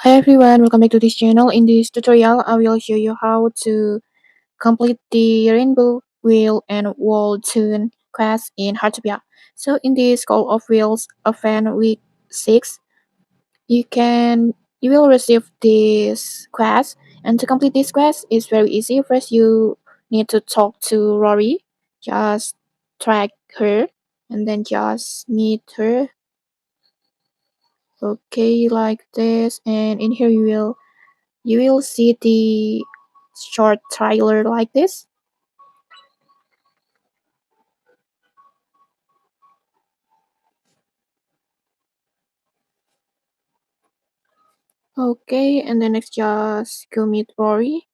Hi everyone, welcome back to this channel. In this tutorial, I will show you how to complete the Rainbow Whale and Whaltune quest in Heartopia. So in this Call of Wheels event week 6, you will receive this quest, and to complete this quest is very easy. First you need to talk to Rory, just track her and then just meet her. Okay, like this, and in here you will see the short trailer like this. Okay, and then next just go meet Rory.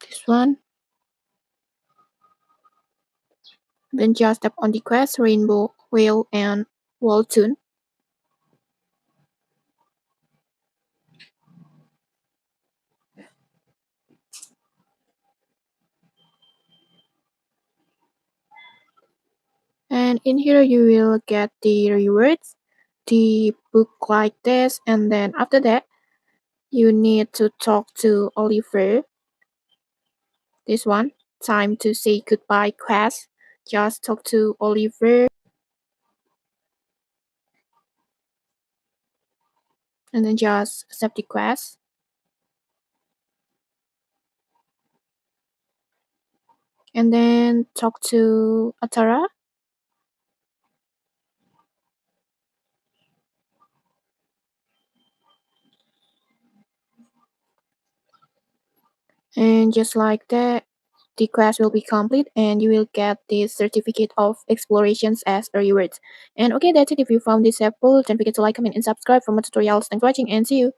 This one. Then just tap on the quest Rainbow Whale and Whaltune. And in here you will get the rewards, the book like this, and then after that you need to talk to Oliver. This one. Time to say goodbye quest. Just talk to Oliver and then just accept the quest. And then talk to Atara. And just like that, the quest will be complete and you will get the certificate of explorations as a reward. And okay, that's it. If you found this helpful, don't forget to like, comment, and subscribe for more tutorials. Thanks for watching and see you.